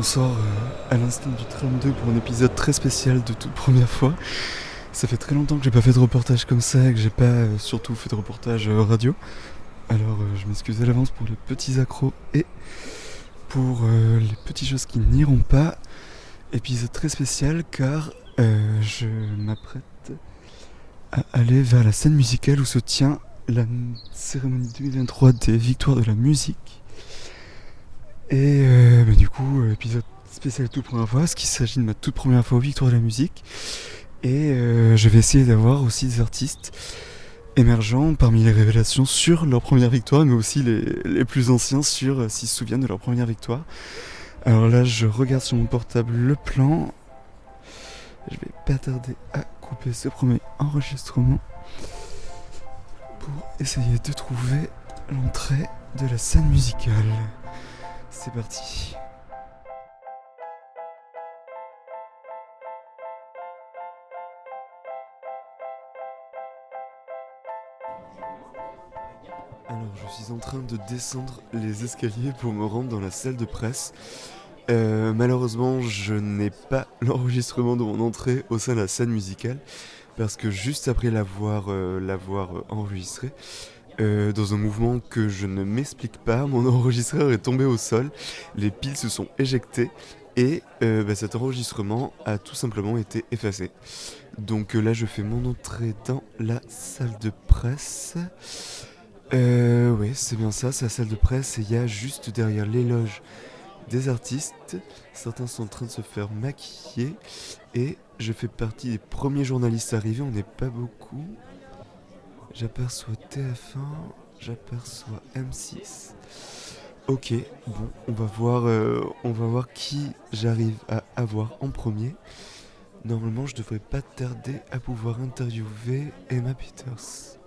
on sort à l'instant du 32 pour un épisode très spécial de toute première fois. Ça fait très longtemps que j'ai pas fait de reportage comme ça et que j'ai pas surtout fait de reportage radio. Alors je m'excuse à l'avance pour les petits accros et pour les petites choses qui n'iront pas. Épisode très spécial car je m'apprête à aller vers la scène musicale où se tient la cérémonie 2023 des victoires de la musique. Et du coup, épisode spécial toute première fois, parce qu'il s'agit de ma toute première fois aux victoires de la musique. Et je vais essayer d'avoir aussi des artistes émergents parmi les révélations sur leur première victoire, mais aussi les plus anciens sur s'ils se souviennent de leur première victoire. Alors là, je regarde sur mon portable le plan. Je vais pas tarder à couper ce premier enregistrement pour essayer de trouver l'entrée de la scène musicale. C'est parti. Alors, je suis en train de descendre les escaliers pour me rendre dans la salle de presse. Malheureusement, je n'ai pas l'enregistrement de mon entrée au sein de la scène musicale parce que juste après l'avoir enregistré, dans un mouvement que je ne m'explique pas, mon enregistreur est tombé au sol, les piles se sont éjectées et cet enregistrement a tout simplement été effacé. Donc là, je fais mon entrée dans la salle de presse. Oui, c'est bien ça, c'est la salle de presse et il y a juste derrière les loges des artistes. Certains sont en train de se faire maquiller et je fais partie des premiers journalistes arrivés, on n'est pas beaucoup. J'aperçois TF1, j'aperçois M6. Ok, bon, on va voir qui j'arrive à avoir en premier. Normalement, je devrais pas tarder à pouvoir interviewer Emma Peters.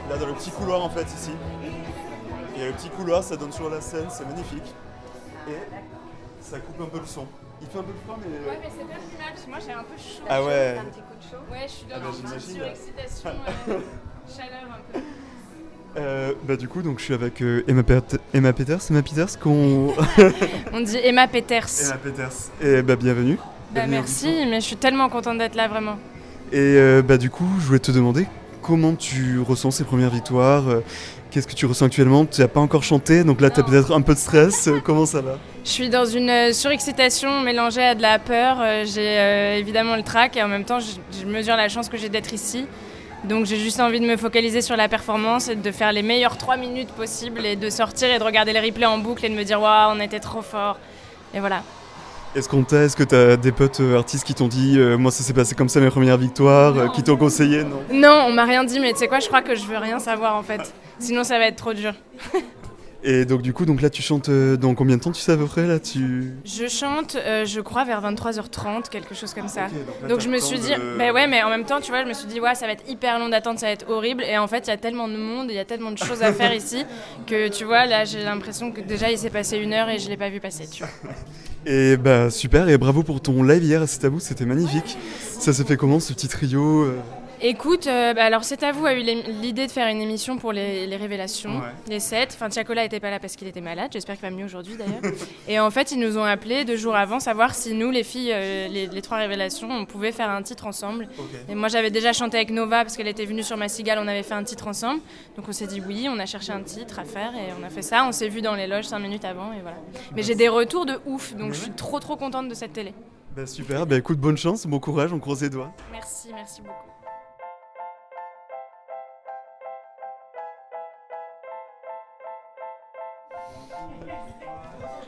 Là, dans le petit couloir, en fait, ici. Il y a le petit couloir, ça donne sur la scène, c'est magnifique. Et ça coupe un peu le son. Il fait un peu froid, mais... Ouais, mais c'est pas plus mal, parce que moi j'ai un peu chaud. Ah ouais. Un petit coup de chaud. Ouais, je suis dans Ah bah, une petite j'imagine. surexcitation, chaleur un peu. Du coup, donc, je suis avec Emma Peters, qu'on... On dit Emma Peters. Emma Peters. Et bienvenue. Bienvenue Merci, mais je suis tellement contente d'être là, vraiment. Et du coup, je voulais te demander comment tu ressens ces premières victoires. Qu'est-ce que tu ressens actuellement? Tu n'as pas encore chanté, donc là tu as Non. peut-être un peu de stress. Comment ça va? Je suis dans une surexcitation mélangée à de la peur. J'ai évidemment le trac et en même temps, je mesure la chance que j'ai d'être ici. Donc j'ai juste envie de me focaliser sur la performance et de faire les meilleures 3 minutes possibles et de sortir et de regarder les replays en boucle et de me dire waouh, on était trop fort. Et voilà. Est-ce que tu as des potes artistes qui t'ont dit moi ça s'est passé comme ça mes premières victoires, Non. qui t'ont conseillé? Non. Non, on m'a rien dit, mais tu sais quoi, je crois que je veux rien savoir en fait. Sinon ça va être trop dur. Et donc du coup, donc là tu chantes dans combien de temps, tu sais à peu près là Je chante, je crois, vers 23h30, quelque chose comme ça. Ok, là, Donc t'as je me le suis temps dit, de- bah ouais, mais en même temps, tu vois, je me suis dit, ouais, ça va être hyper long d'attente, ça va être horrible. Et en fait, il y a tellement de monde, il y a tellement de choses à faire ici, que tu vois, là, j'ai l'impression que déjà, il s'est passé 1 heure et je l'ai pas vu passer, tu vois. Et super, et bravo pour ton live hier à C'est à vous, c'était magnifique. Ça s'est fait comment ce petit trio Écoute, alors C'est à vous a eu l'idée de faire une émission pour les révélations, Ouais. les 7. Enfin, Tiakola était pas là parce qu'il était malade, j'espère qu'il va mieux aujourd'hui d'ailleurs. Et en fait, ils nous ont appelés 2 jours avant, savoir si nous, les filles, les 3 révélations, on pouvait faire un titre ensemble. Ok. Et moi, j'avais déjà chanté avec Nova parce qu'elle était venue sur Ma Cigale, on avait fait un titre ensemble. Donc on s'est dit oui, on a cherché un titre à faire et on a fait ça. On s'est vu dans les loges 5 minutes avant et voilà. Mais j'ai des retours de ouf, donc je suis trop contente de cette télé. Super, écoute, bonne chance, bon courage, on croise les doigts. Merci beaucoup.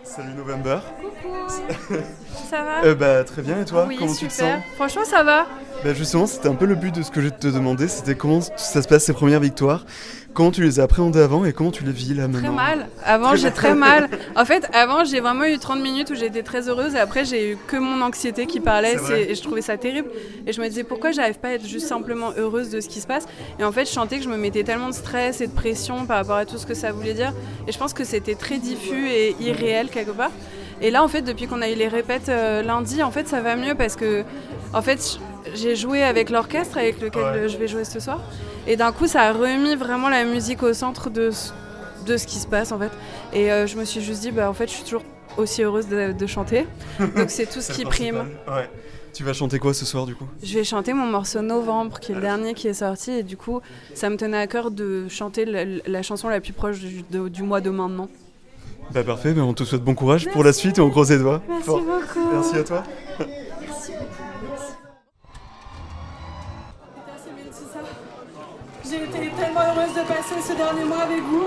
Salut November. Coucou, coucou. Ça va Très bien, et toi? Oui, comment super. tu te sens? Franchement, ça va. Justement, c'était un peu le but de ce que je te demandais, c'était comment ça se passe ces premières victoires, comment tu les as appréhendées avant et comment tu les vis là maintenant? Très mal. Avant, j'ai très mal. En fait, avant, j'ai vraiment eu 30 minutes où j'étais très heureuse et après, j'ai eu que mon anxiété qui parlait et je trouvais ça terrible. Et je me disais pourquoi j'arrive pas à être juste simplement heureuse de ce qui se passe. Et en fait, je sentais que je me mettais tellement de stress et de pression par rapport à tout ce que ça voulait dire. Et je pense que c'était très diffus et irréel quelque part. Et là, en fait, depuis qu'on a eu les répètes lundi, en fait, ça va mieux parce que, en fait, j'ai joué avec l'orchestre avec lequel je vais jouer ce soir. Et d'un coup, ça a remis vraiment la musique au centre de ce qui se passe, en fait. Et je me suis juste dit, en fait, je suis toujours aussi heureuse de chanter. Donc, c'est tout ce qui prime. Ouais. Tu vas chanter quoi ce soir, du coup? Je vais chanter mon morceau Novembre, qui est le dernier qui est sorti. Et du coup, ça me tenait à cœur de chanter la chanson la plus proche du mois de maintenant. Parfait, on te souhaite bon courage pour la suite et on croise les doigts. Merci beaucoup. Merci à toi. Merci beaucoup. J'ai été tellement heureuse de passer ce dernier mois avec vous.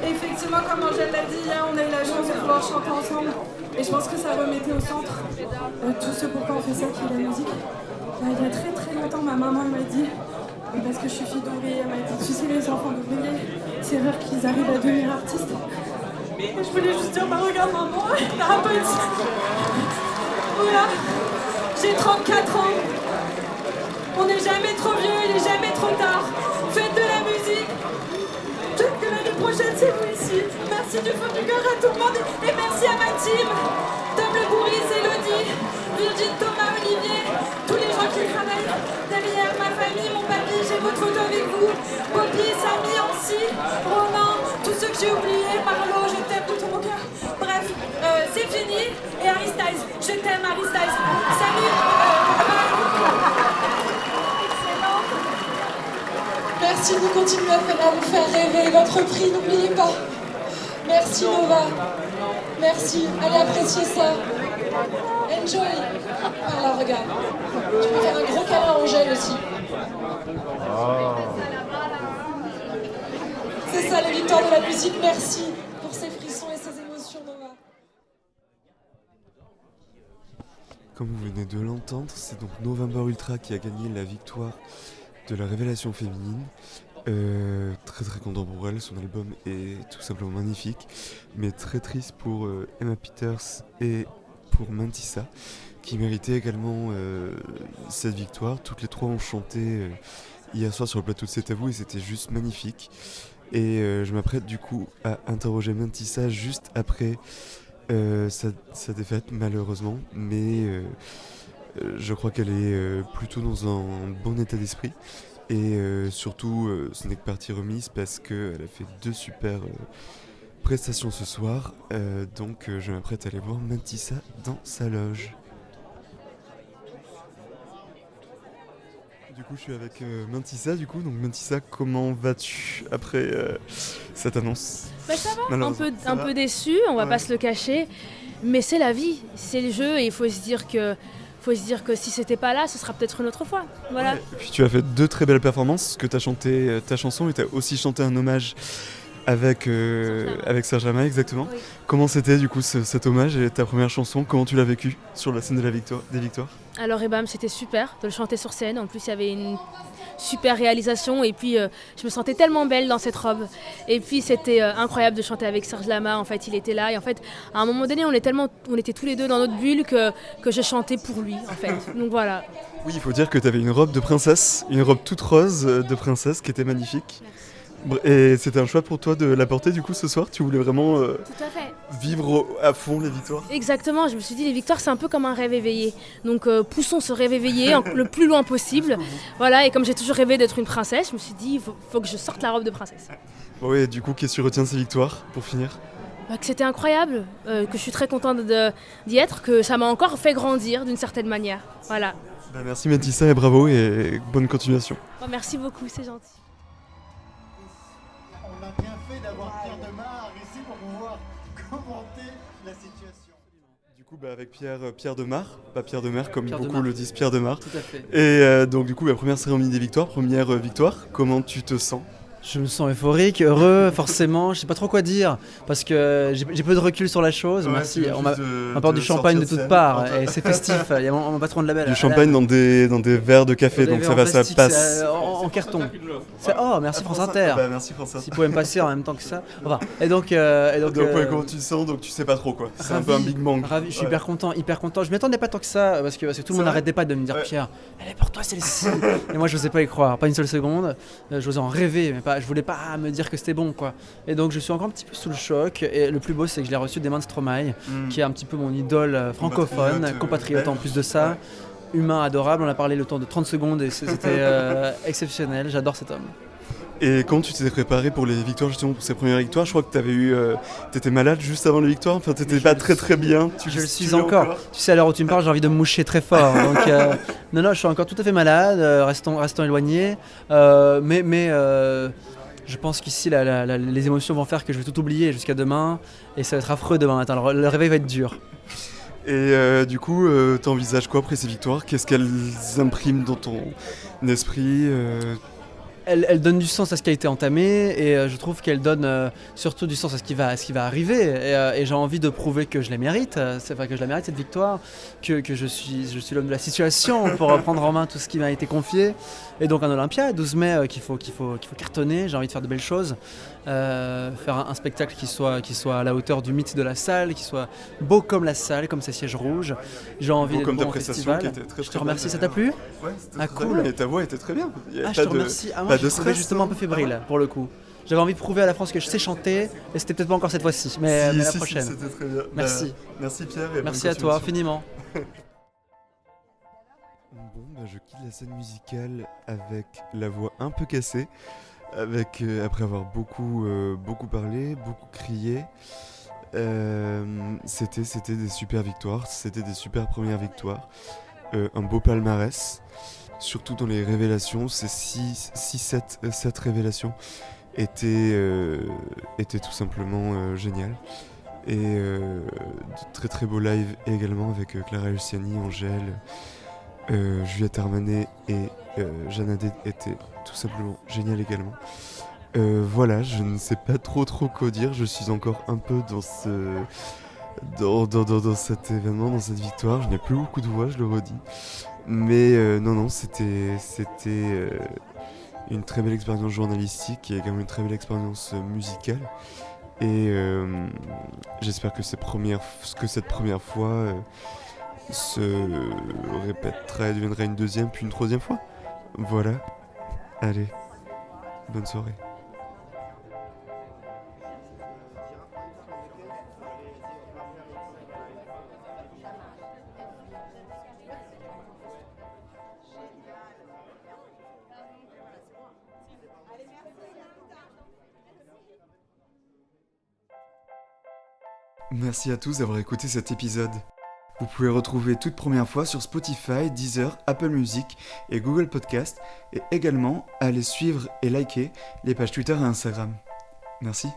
Et effectivement, comme Angèle l'a dit hier, on a eu la chance de pouvoir chanter ensemble. Et je pense que ça remettait au centre tout ce pourquoi on fait ça, qui est la musique. Il y a très très longtemps, ma maman m'a dit, parce que je suis fille d'ouvrier, elle m'a dit, tu sais, les enfants d'ouvriers, c'est rare qu'ils arrivent à devenir artistes. Et je voulais juste dire, regarde maman, t'as un petit. Voilà, j'ai 34 ans. On n'est jamais trop vieux, il n'est jamais trop tard. Faites de la musique. Peut-être que l'année prochaine, c'est vous ici. Merci du fond du cœur à tout le monde. Et merci à ma team. Tom Le Bourris, Elodie, Virgile, Thomas, Olivier, tous les gens qui travaillent derrière, ma famille, mon papy, j'ai votre photo avec vous. Bobby, Samy, Ancy, Romain, tous ceux que j'ai oubliés, Marlo, je t'aime de tout mon cœur. Bref, c'est fini. Et Harry Styles, je t'aime Harry Styles. Salut. Merci de continuer à nous faire rêver. Votre prix, n'oubliez pas. Merci Nova. Merci. Allez apprécier ça. Enjoy. Voilà, regarde. Tu peux faire un gros câlin à Angèle aussi. C'est ça les victoires de la musique. Merci pour ces frissons et ces émotions, Nova. Comme vous venez de l'entendre, c'est donc November Ultra qui a gagné la victoire de la révélation féminine. Très très content pour elle, son album est tout simplement magnifique, mais très triste pour Emma Peters et pour Mantissa, qui méritaient également cette victoire. Toutes les trois ont chanté hier soir sur le plateau de C'est à vous et c'était juste magnifique. Et je m'apprête du coup à interroger Mantissa juste après sa défaite, malheureusement, mais je crois qu'elle est plutôt dans un bon état d'esprit. Et surtout, ce n'est que partie remise parce qu'elle a fait 2 super prestations ce soir. Donc je m'apprête à aller voir Mantissa dans sa loge. Du coup, je suis avec Mantissa. Donc Mantissa, comment vas-tu après cette annonce? Ça va, un peu déçu, on va pas se le cacher. Mais c'est la vie, c'est le jeu et il faut se dire que si c'était pas là, ce sera peut-être une autre fois. Voilà. Ouais, et puis tu as fait 2 très belles performances, que tu as chanté ta chanson et tu as aussi chanté un hommage avec Serge Lama, exactement. Oui. Comment c'était du coup cet hommage et ta première chanson? Comment tu l'as vécu sur la scène des victoires? Alors c'était super de le chanter sur scène. En plus il y avait une super réalisation et puis je me sentais tellement belle dans cette robe. Et puis c'était incroyable de chanter avec Serge Lama. En fait il était là et en fait à un moment donné on était tous les deux dans notre bulle que je chantais pour lui en fait. Donc voilà. Oui, il faut dire que tu avais une robe de princesse, une robe toute rose de princesse qui était magnifique. Merci. Et c'était un choix pour toi de la porter du coup ce soir? Tu voulais vraiment Tout à fait. vivre à fond les victoires? Exactement, je me suis dit les victoires c'est un peu comme un rêve éveillé. Donc poussons ce rêve éveillé le plus loin possible. Voilà, et comme j'ai toujours rêvé d'être une princesse, je me suis dit il faut que je sorte la robe de princesse. Bon, et du coup, qu'est-ce que tu retiens de ces victoires pour finir? Que c'était incroyable, que je suis très contente d'y être, que ça m'a encore fait grandir d'une certaine manière. Voilà. Merci Mantissa et bravo et bonne continuation. Merci beaucoup, c'est gentil. On a bien fait d'avoir Pierre Demar ici pour pouvoir commenter la situation. Du coup, avec Pierre Demar, pas Pierre Demar comme Pierre beaucoup Demar. le disent, Pierre Demar. Tout à fait. Et donc du coup, la première cérémonie des victoires, première victoire, comment tu te sens? Je me sens euphorique, heureux, forcément. Je sais pas trop quoi dire parce que j'ai peu de recul sur la chose. Ouais, Merci. tu viens On juste m'apporte de du champagne de sortir toutes scène. parts et c'est festif. Il y a mon patron de label. Du champagne dans des verres de café, Dans des donc ça verres en va, ça plastique, passe. c'est, en carton. Oh, merci France Inter. Bah, merci France Inter. Si vous pouvez me passer en même temps que ça. Enfin, et donc, Comment tu te sens, donc tu sais pas trop quoi. C'est un peu un Big Bang. Ravi, je suis Ouais. hyper content. Je m'y attendais pas tant que ça parce que tout le C'est monde vrai n'arrêtait pas de me dire Ouais. Pierre, elle est pour toi celle-ci. Et moi je n'osais pas y croire, pas une seule seconde. J'osais en rêver, mais pas, je voulais pas me dire que c'était bon quoi. Et donc je suis encore un petit peu sous le choc. Et le plus beau c'est que je l'ai reçu des mains de Stromae, qui est un petit peu mon idole francophone, compatriote en plus de ça. Humain adorable, on a parlé le temps de 30 secondes et c'était exceptionnel. J'adore cet homme. Et quand tu t'es préparé pour les victoires, justement pour ces premières victoires, je crois que t'étais malade juste avant les victoires, enfin t'étais pas très bien. Je le suis encore. Tu sais, à l'heure où tu me parles, j'ai envie de me moucher très fort. Donc, non, je suis encore tout à fait malade, restons éloignés. Mais je pense qu'ici, les émotions vont faire que je vais tout oublier jusqu'à demain. Et ça va être affreux demain matin. Le réveil va être dur. Et du coup, t'envisages quoi après ces victoires? Qu'est-ce qu'elles impriment dans ton esprit Elle donne du sens à ce qui a été entamé et je trouve qu'elle donne surtout du sens à ce qui va arriver et j'ai envie de prouver que je la mérite, que je la mérite cette victoire, que je suis l'homme de la situation pour prendre en main tout ce qui m'a été confié. Et donc un Olympia, 12 mai, qu'il faut cartonner, j'ai envie de faire de belles choses, faire un spectacle qui soit à la hauteur du mythe de la salle, qui soit beau comme la salle, comme ses sièges rouges. J'ai envie Beau d'être comme bon ta au prestation festival. qui était très Je te très remercie, belle, ça t'a plu? Ouais, c'était Ah, très cool. bien. Et ta voix était très bien. Il y a Ah, je pas te de- remercie. Ah, moi, pas je de trouvais stress, justement un peu fébrile pour le coup. J'avais envie de prouver à la France que je sais chanter et c'était peut-être pas encore cette fois-ci, mais la Si, prochaine. c'était très bien. Merci. Bah, merci Pierre. Et Merci bonne à toi, continuation. infiniment. Bon, bah, je quitte la scène musicale avec la voix un peu cassée, après avoir beaucoup parlé, beaucoup crié. C'était des super victoires, c'était des super premières victoires, un beau palmarès, surtout dans les révélations. Ces 7 révélations étaient tout simplement géniales. Et de très très beaux lives également avec Clara Luciani, Angèle, Juliette Armanet et Jeanne Adé étaient tout simplement géniales également. Voilà, je ne sais pas trop quoi dire, je suis encore un peu dans cet événement, dans cette victoire. Je n'ai plus beaucoup de voix, je le redis. Mais non, c'était une très belle expérience journalistique et également une très belle expérience musicale. Et j'espère que cette première fois se répétera et deviendra une deuxième puis une troisième fois. Voilà. Allez, bonne soirée. Merci à tous d'avoir écouté cet épisode. Vous pouvez retrouver toute première fois sur Spotify, Deezer, Apple Music et Google Podcast et également aller suivre et liker les pages Twitter et Instagram. Merci.